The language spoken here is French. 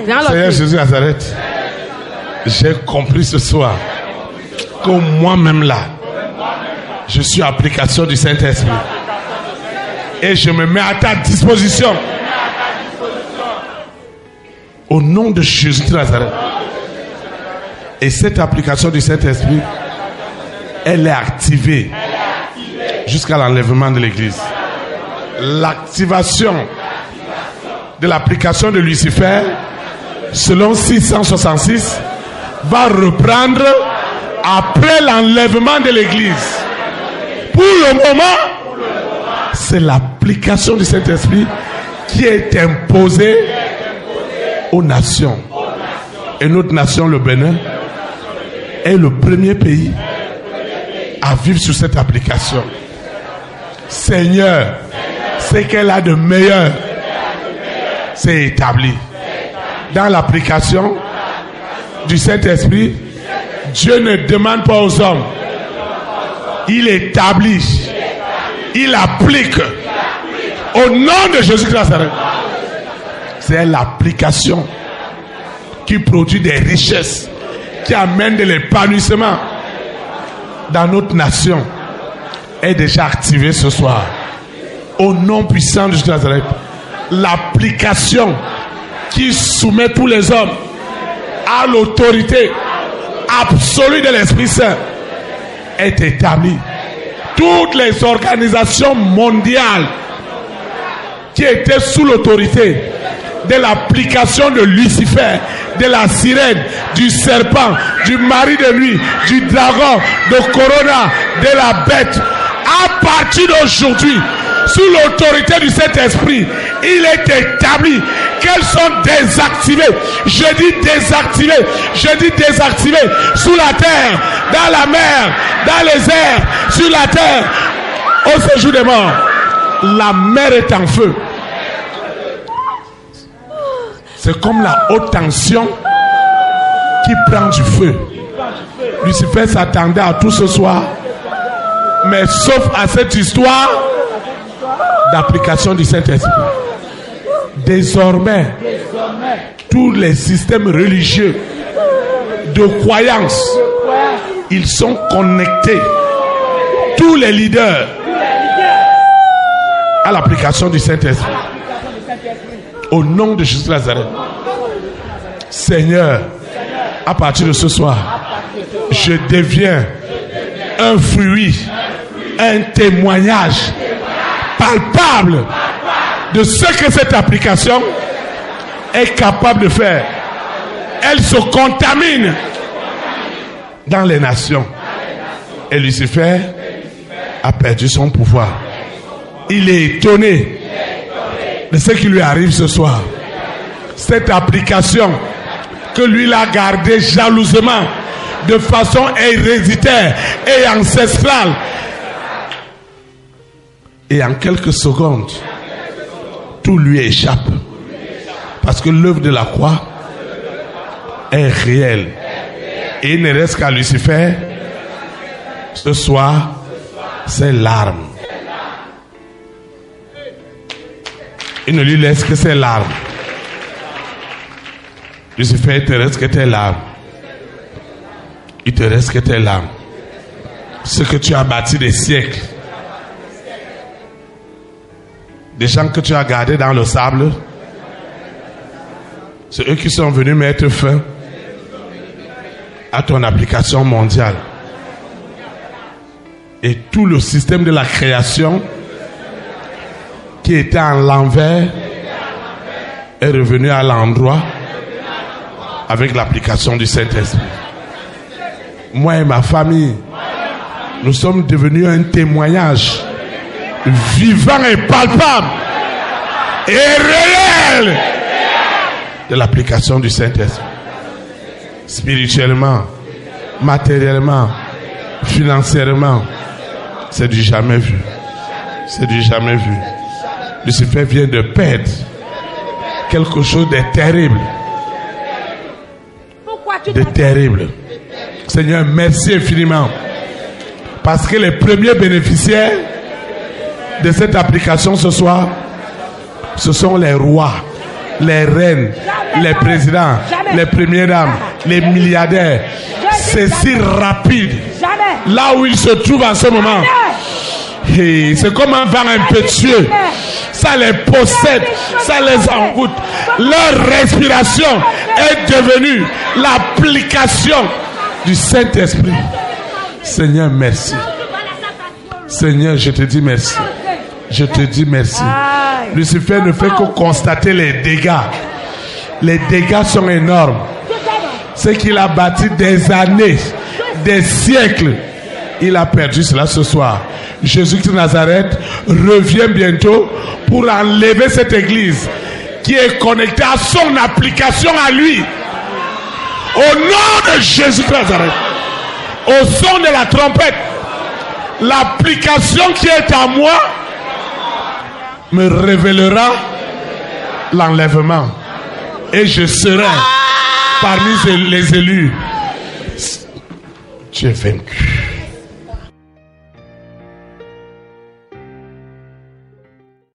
Seigneur Jésus de Nazareth, j'ai compris ce soir que moi-même là, je suis application du Saint-Esprit. Et je me mets à ta disposition. Au nom de Jésus de Nazareth. Et cette application du Saint-Esprit, elle est activée jusqu'à l'enlèvement de l'Église. L'activation de l'application de Lucifer, selon 666, va reprendre après l'enlèvement de l'Église. Pour le moment, c'est l'application du Saint-Esprit qui est imposée aux nations. Et notre nation, le Bénin, est le premier pays à vivre sur cette application. Seigneur, ce qu'elle a de meilleur, c'est établi. Dans l'application du Saint-Esprit, Dieu ne demande pas aux hommes. Il établit. Il applique. Au nom de Jésus de Nazareth. C'est l'application qui produit des richesses, qui amène de l'épanouissement dans notre nation, est déjà activée ce soir. Au nom puissant de Jésus de Nazareth. L'application qui soumet tous les hommes à l'autorité absolue de l'Esprit Saint est établie. Toutes les organisations mondiales qui étaient sous l'autorité de l'application de Lucifer, de la sirène, du serpent, du mari de nuit, du dragon, de Corona, de la bête, à partir d'aujourd'hui, sous l'autorité du Saint-Esprit, il est établi qu'elles sont désactivées. Je dis désactivées. Je dis désactivées. Sous la terre, dans la mer, dans les airs, sur la terre, au séjour des morts. La mer est en feu. C'est comme la haute tension qui prend du feu. Lucifer s'attendait à tout ce soir, mais sauf à cette histoire d'application du Saint-Esprit. Désormais, tous les systèmes religieux de croyance, ils sont connectés. Tous les leaders à l'application du Saint-Esprit. Au nom de Jésus de Nazareth. Seigneur, à partir de ce soir, je deviens un fruit, un témoignage palpable de ce que cette application est capable de faire. Elle se contamine dans les nations. Et Lucifer a perdu son pouvoir. Il est étonné de ce qui lui arrive ce soir. Cette application que lui l'a gardée jalousement, de façon héréditaire et ancestrale. Et en quelques secondes, tout lui échappe. Parce que l'œuvre de la croix est réelle. Et il ne reste qu'à Lucifer, ce soir, ses larmes. Il ne lui laisse que ses larmes. Lucifer, il te reste que tes larmes. Il te reste que tes larmes. Ce que tu as bâti des siècles. Des gens que tu as gardés dans le sable. C'est eux qui sont venus mettre fin à ton application mondiale. Et tout le système de la création qui était en l'envers est revenu à l'endroit avec l'application du Saint-Esprit. Moi et ma famille, nous sommes devenus un témoignage vivant et palpable et réel de l'application du Saint-Esprit. Spirituellement, matériellement, financièrement, c'est du jamais vu. C'est du jamais vu. Lucifer vient de perdre quelque chose de terrible. De terrible. Seigneur, merci infiniment. Parce que les premiers bénéficiaires de cette application ce soir, ce sont les rois, les reines, les présidents, les premières dames, les milliardaires. C'est si rapide. Là où ils se trouvent en ce moment. Et c'est comme un vent impétueux. Ça les possède, ça les envoûte. Leur respiration est devenue l'application du Saint-Esprit. Seigneur, merci. Seigneur, je te dis merci. Je te dis merci. Lucifer ne fait que constater les dégâts. Les dégâts sont énormes. Ce qu'il a bâti des années, des siècles, il a perdu cela ce soir. Jésus-Christ de Nazareth revient bientôt pour enlever cette église qui est connectée à son application à lui. Au nom de Jésus-Christ de Nazareth, au son de la trompette, l'application qui est à moi me révélera l'enlèvement. Et je serai parmi les élus. Tu es vaincu.